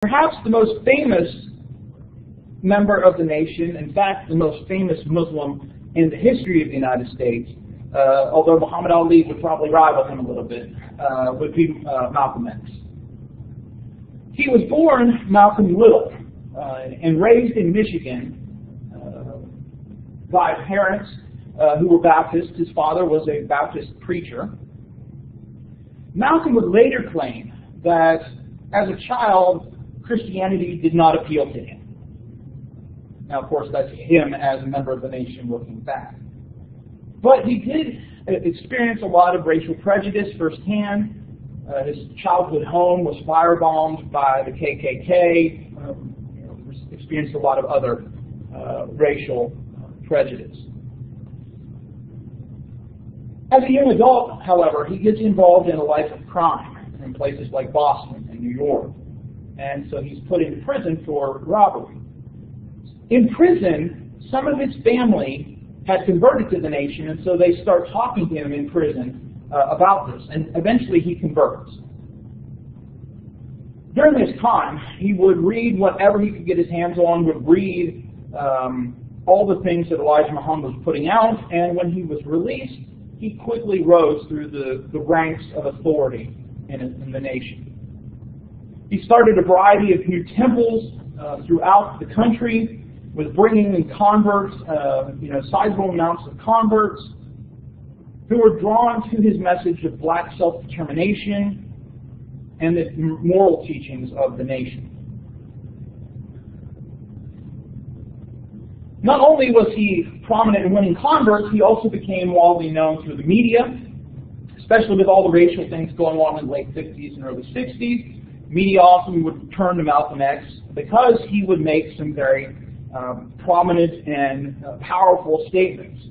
Perhaps the most famous member of the nation, in fact, the most famous Muslim in the history of the United States, although Muhammad Ali would probably rival him a little bit, would be Malcolm X. He was born Malcolm Little and raised in Michigan by parents who were Baptist. His father was a Baptist preacher. Malcolm would later claim that as a child, Christianity did not appeal to him. Now, of course, that's him as a member of the nation looking back. But he did experience a lot of racial prejudice firsthand. His childhood home was firebombed by the KKK. Experienced a lot of other racial prejudice. As a young adult, however, he gets involved in a life of crime in places like Boston and New York. And so he's put in prison for robbery. In prison, some of his family had converted to the nation, and so they start talking to him in prison about this, and eventually he converts. During this time, he would read whatever he could get his hands on, would read all the things that Elijah Muhammad was putting out, and when he was released, he quickly rose through the ranks of authority in the nation. He started a variety of new temples throughout the country, was bringing in converts, sizable amounts of converts, who were drawn to his message of black self-determination and the moral teachings of the nation. Not only was he prominent in winning converts, he also became widely known through the media, especially with all the racial things going on in the late 50s and early 60s. Media often would turn to Malcolm X because he would make some very prominent and powerful statements.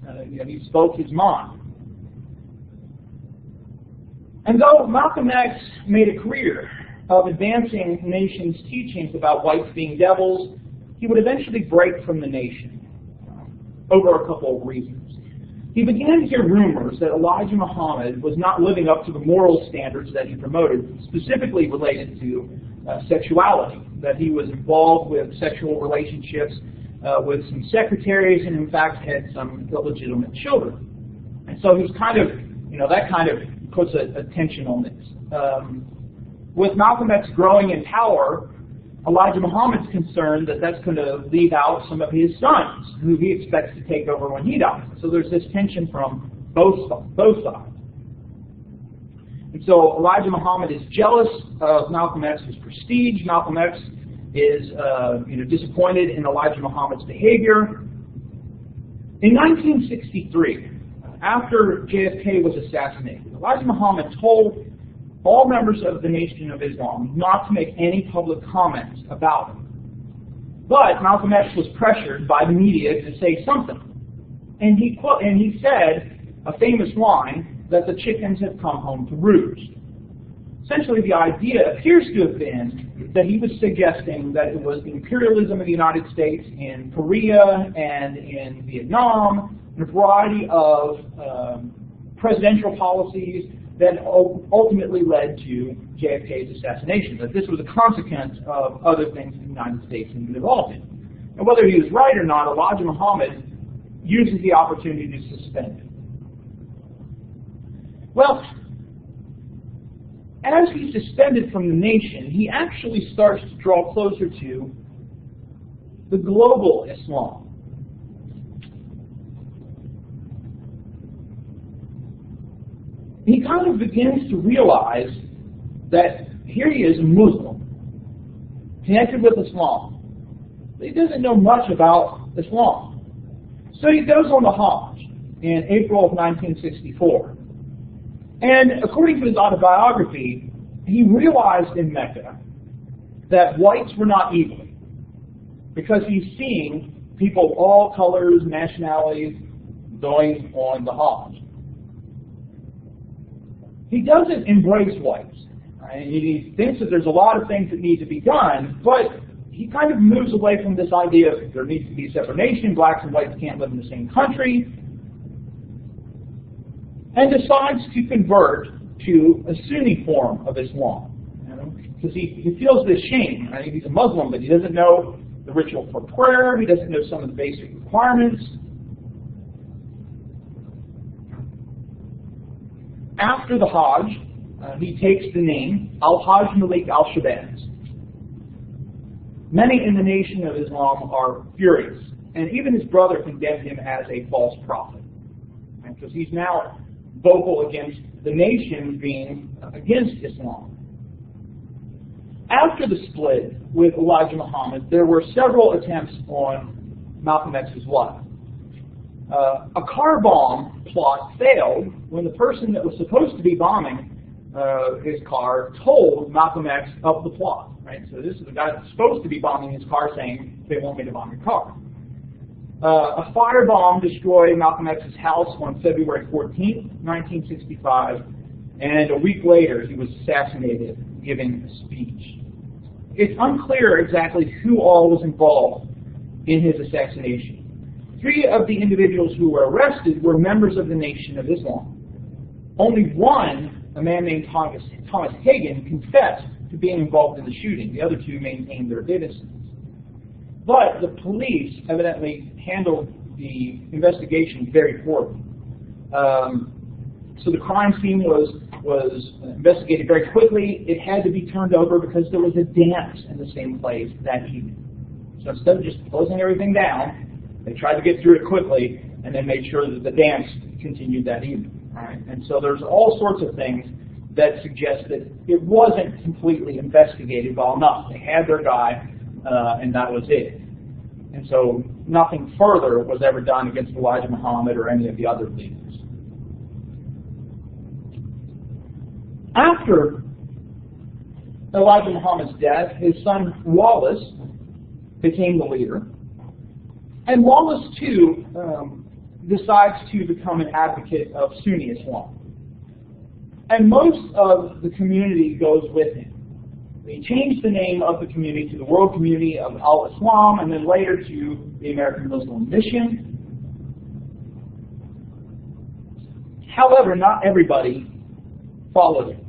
He spoke his mind. And though Malcolm X made a career of advancing the nation's teachings about whites being devils, he would eventually break from the nation over a couple of reasons. He began to hear rumors that Elijah Muhammad was not living up to the moral standards that he promoted, specifically related to sexuality, that he was involved with sexual relationships with some secretaries and in fact had some illegitimate children. And so he was that kind of puts a tension on this. With Malcolm X growing in power, Elijah Muhammad's concerned that that's going to leave out some of his sons, who he expects to take over when he dies. So there's this tension from both sides. And so Elijah Muhammad is jealous of Malcolm X's prestige. Malcolm X is disappointed in Elijah Muhammad's behavior. In 1963, after JFK was assassinated, Elijah Muhammad told all members of the Nation of Islam not to make any public comments about him. But Malcolm X was pressured by the media to say something. And he said a famous line that the chickens have come home to roost. Essentially, the idea appears to have been that he was suggesting that it was the imperialism of the United States in Korea and in Vietnam, and a variety of presidential policies that ultimately led to JFK's assassination, that this was a consequence of other things the United States had been involved in. And whether he was right or not, Elijah Muhammad uses the opportunity to suspend him. Well, as he's suspended from the nation, he actually starts to draw closer to the global Islam. He kind of begins to realize that here he is, a Muslim, connected with Islam. But he doesn't know much about Islam. So he goes on the Hajj in April of 1964. And according to his autobiography, he realized in Mecca that whites were not evil, because he's seeing people of all colors, nationalities, going on the Hajj. He doesn't embrace whites. Right? He thinks that there's a lot of things that need to be done, but he kind of moves away from this idea of there needs to be a separate nation, blacks and whites can't live in the same country, and decides to convert to a Sunni form of Islam. because he feels this shame. Right? He's a Muslim, but he doesn't know the ritual for prayer. He doesn't know some of the basic requirements. After the Hajj, he takes the name Al-Hajj Malik Al-Shabazz. Many in the Nation of Islam are furious, and even his brother condemned him as a false prophet, because he's now vocal against the nation being against Islam. After the split with Elijah Muhammad, there were several attempts on Malcolm X's life. A car bomb plot failed when the person that was supposed to be bombing his car told Malcolm X of the plot. Right? So this is the guy that's supposed to be bombing his car saying, they want me to bomb your car. A firebomb destroyed Malcolm X's house on February 14th, 1965, and a week later he was assassinated giving a speech. It's unclear exactly who all was involved in his assassination. 3 of the individuals who were arrested were members of the Nation of Islam. Only one, a man named Thomas Hagen, confessed to being involved in the shooting. The other 2 maintained their innocence. But the police evidently handled the investigation very poorly. So the crime scene was investigated very quickly. It had to be turned over because there was a dance in the same place that evening. So instead of just closing everything down, they tried to get through it quickly and then made sure that the dance continued that evening. Right? And so there's all sorts of things that suggest that it wasn't completely investigated well enough. They had their guy, and that was it. And so nothing further was ever done against Elijah Muhammad or any of the other leaders. After Elijah Muhammad's death, his son Wallace became the leader. And Wallace, too, decides to become an advocate of Sunni Islam. And most of the community goes with him. He changed the name of the community to the World Community of Al-Islam, and then later to the American Muslim Mission. However, not everybody followed him.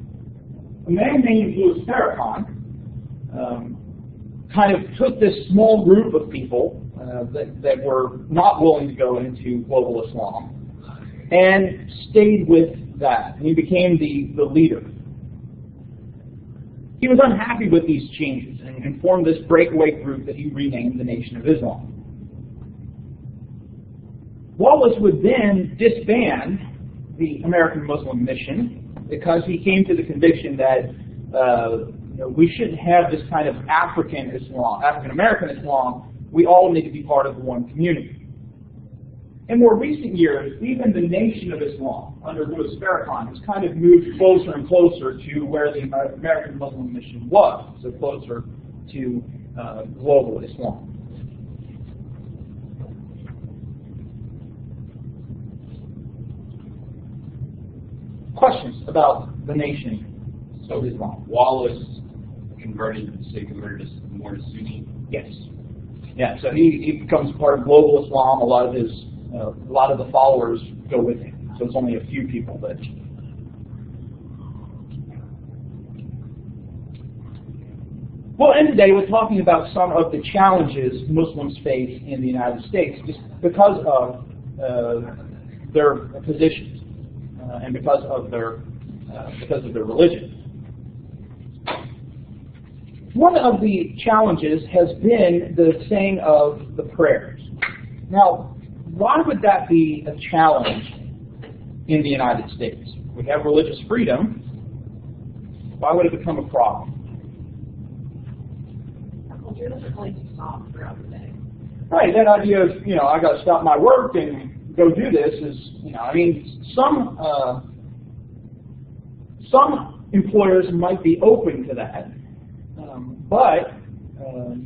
A man named Louis Farrakhan kind of took this small group of people that were not willing to go into global Islam and stayed with that. And he became the leader. He was unhappy with these changes and formed this breakaway group that he renamed the Nation of Islam. Wallace would then disband the American Muslim Mission because he came to the conviction that we shouldn't have this kind of African Islam, African American Islam. We all need to be part of one community. In more recent years, even the Nation of Islam, under Louis Farrakhan, has kind of moved closer and closer to where the American Muslim Mission was, so closer to global Islam. Questions about the Nation of Islam? Wallace converted more to Sunni? Yes. Yeah, so he becomes part of global Islam. A lot of the followers go with him. So it's only a few people that. Well, and today we're talking about some of the challenges Muslims face in the United States just because of their positions and because of their religion. One of the challenges has been the saying of the prayers. Now, why would that be a challenge in the United States? We have religious freedom. Why would it become a problem? Culture doesn't like to stop throughout the day. Right, that idea of, I got to stop my work and go do this is, some employers might be open to that. But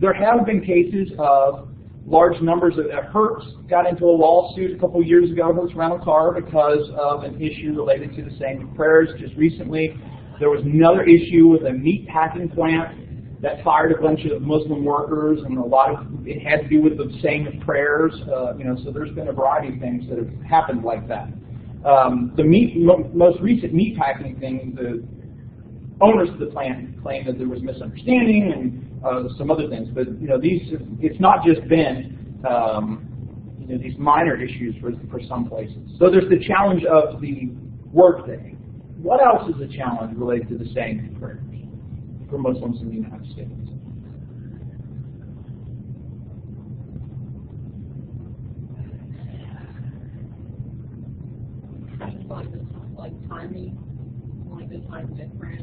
there have been cases of large numbers of Hertz got into a lawsuit a couple years ago, Hertz Rental Car, because of an issue related to the saying of prayers. Just recently, there was another issue with a meat packing plant that fired a bunch of Muslim workers, and it had to do with the saying of prayers. So there's been a variety of things that have happened like that. The most recent meat packing thing, owners of the plant claim that there was misunderstanding and some other things. But it's not just been these minor issues for some places. So there's the challenge of the workday. What else is a challenge related to the saying of prayers for Muslims in the United States? Like timing, like the time difference.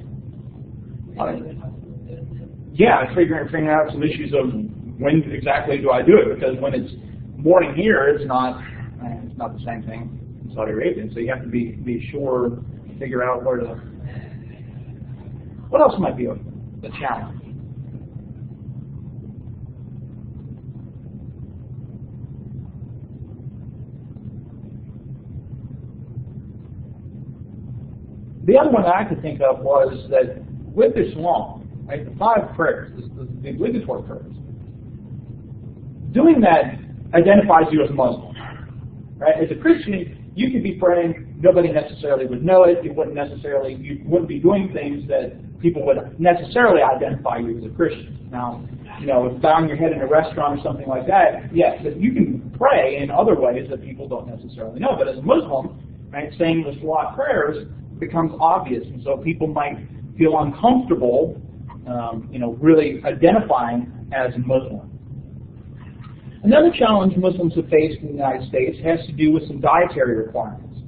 Yeah, figuring out some issues of when exactly do I do it, because when it's morning here, it's not the same thing in Saudi Arabia. So you have to be sure, figure out where to. What else might be a challenge? The other one that I could think of was that with Islam, right, the 5 prayers, the obligatory prayers, doing that identifies you as a Muslim. Right? As a Christian, you could be praying, nobody necessarily would know it, you wouldn't be doing things that people would necessarily identify you as a Christian. Now, if bowing your head in a restaurant or something like that, yes, but you can pray in other ways that people don't necessarily know. But as a Muslim, right, saying the Salat prayers becomes obvious, and so people might feel uncomfortable, really identifying as a Muslim. Another challenge Muslims have faced in the United States has to do with some dietary requirements.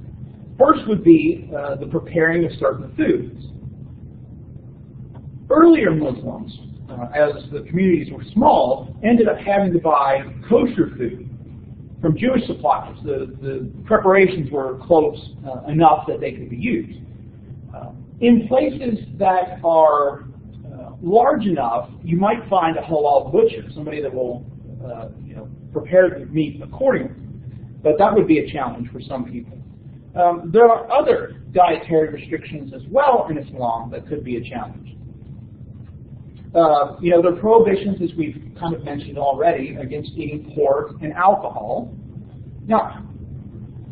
First would be the preparing of certain foods. Earlier Muslims, as the communities were small, ended up having to buy kosher food from Jewish suppliers. The preparations were close enough that they could be used. In places that are large enough, you might find a halal butcher, somebody that will prepare the meat accordingly. But that would be a challenge for some people. There are other dietary restrictions as well in Islam that could be a challenge. There are prohibitions, as we've kind of mentioned already, against eating pork and alcohol. Now,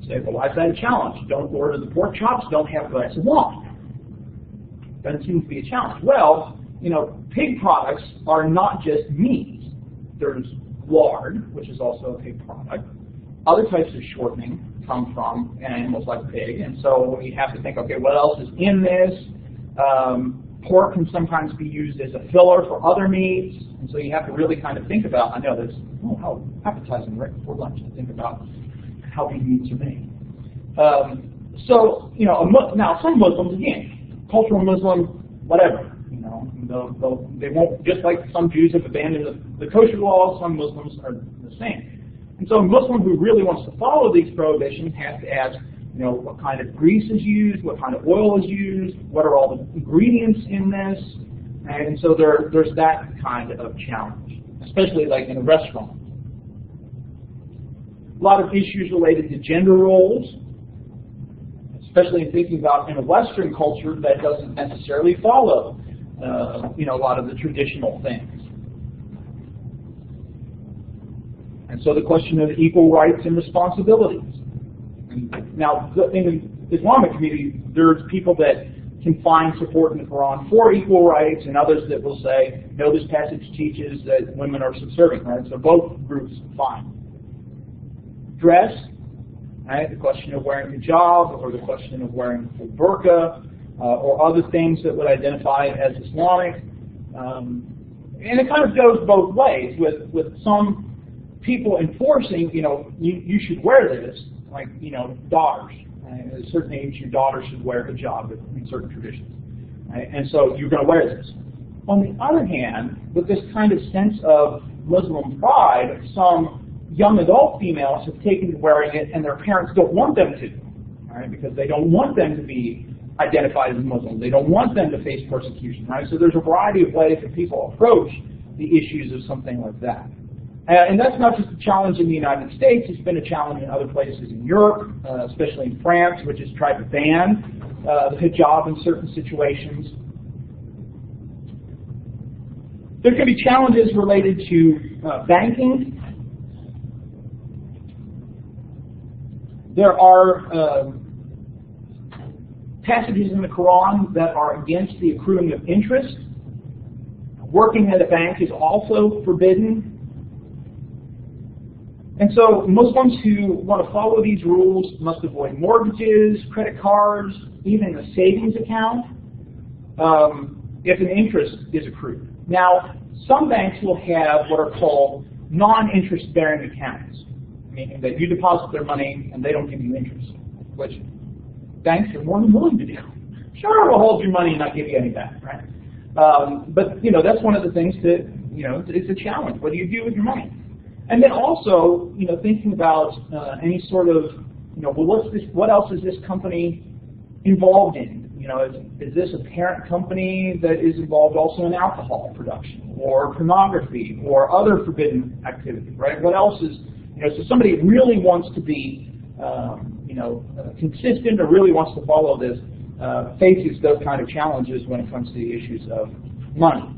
say, well, why is that a challenge? Don't order the pork chops, don't have a glass of wine. Doesn't seem to be a challenge. Well, pig products are not just meat. There's lard, which is also a pig product. Other types of shortening come from animals like pig, and so you have to think, okay, what else is in this? Pork can sometimes be used as a filler for other meats, and so you have to really kind of think about, I know this, how appetizing right before lunch to think about how these meats are made. Now some Muslims, again, cultural Muslim, whatever, they won't, just like some Jews have abandoned the kosher laws, some Muslims are the same. And so a Muslim who really wants to follow these prohibitions has to ask, what kind of grease is used, what kind of oil is used, what are all the ingredients in this, and so there's that kind of challenge, especially like in a restaurant. A lot of issues related to gender roles, especially in thinking about in a Western culture that doesn't necessarily follow, a lot of the traditional things. And so the question of equal rights and responsibilities. Now, in the Islamic community, there's people that can find support in the Quran for equal rights, and others that will say, no, this passage teaches that women are subservient, right? So both groups fine. Dress, right? The question of wearing hijab, or the question of wearing full burqa, or other things that would identify as Islamic. And it kind of goes both ways, with some people enforcing, you should wear this, like, daughters. At a certain age, your daughter should wear hijab in certain traditions. Right? And so you're going to wear this. On the other hand, with this kind of sense of Muslim pride, some young adult females have taken to wearing it, and their parents don't want them to, right? Because they don't want them to be identified as Muslim. They don't want them to face persecution. Right? So there's a variety of ways that people approach the issues of something like that. And that's not just a challenge in the United States. It's been a challenge in other places in Europe, especially in France, which has tried to ban the hijab in certain situations. There can be challenges related to banking. There are passages in the Quran that are against the accruing of interest. Working at a bank is also forbidden. And so Muslims who want to follow these rules must avoid mortgages, credit cards, even a savings account, if an interest is accrued. Now, some banks will have what are called non-interest bearing accounts, meaning that you deposit their money and they don't give you interest, which banks are more than willing to do. Sure, we'll hold your money and not give you any back, right? But that's one of the things that it's a challenge. What do you do with your money? And then also, thinking about any sort of, what else is this company involved in? Is this a parent company that is involved also in alcohol production or pornography or other forbidden activity, right? What else is, so somebody really wants to be, consistent or really wants to follow this, faces those kind of challenges when it comes to the issues of money.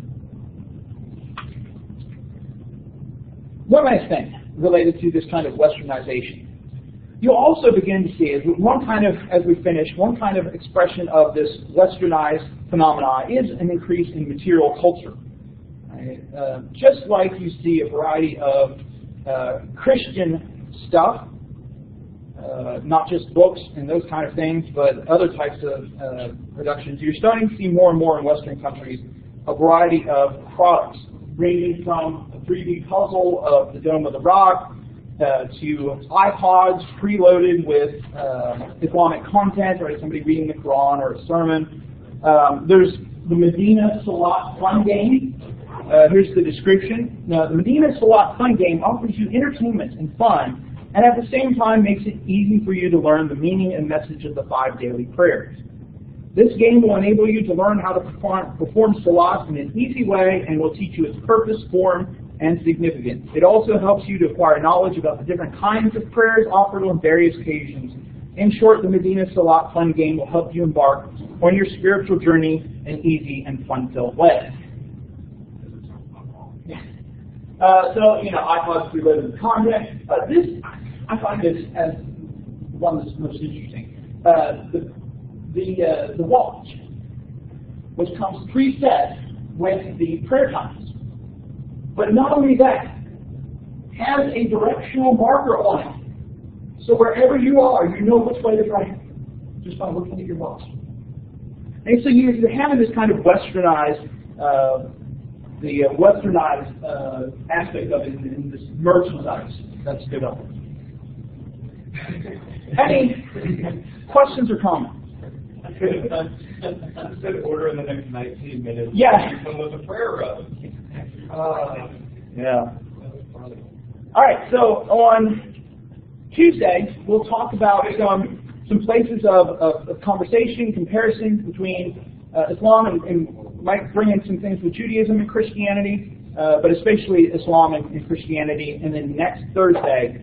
One last thing related to this kind of westernization. You'll also begin to see, as we finish, one kind of expression of this westernized phenomena is an increase in material culture. Right? Just like you see a variety of Christian stuff, not just books and those kind of things, but other types of productions, you're starting to see more and more in Western countries a variety of products, ranging from a 3D puzzle of the Dome of the Rock to iPods preloaded with Islamic content, or somebody reading the Quran or a sermon. There's the Medina Salat fun game. Here's the description. Now, the Medina Salat fun game offers you entertainment and fun, and at the same time makes it easy for you to learn the meaning and message of the 5 daily prayers. This game will enable you to learn how to perform salat in an easy way and will teach you its purpose, form, and significance. It also helps you to acquire knowledge about the different kinds of prayers offered on various occasions. In short, the Medina Salat fun game will help you embark on your spiritual journey in an easy and fun-filled way. iPods preloaded with content. This, I find this as one that's most interesting. The watch, which comes preset with the prayer times. But not only that, has a directional marker on it. So wherever you are, you know which way to pray, just by looking at your watch. And so you're having this kind of westernized, aspect of it in this merchandise that's developed. Any questions or comments? I said order in the next 19 minutes. Yeah. Come with a prayer road. Yeah. All right. So on Tuesday, we'll talk about some places of conversation, comparison between Islam and might bring in some things with Judaism and Christianity, but especially Islam and Christianity. And then next Thursday,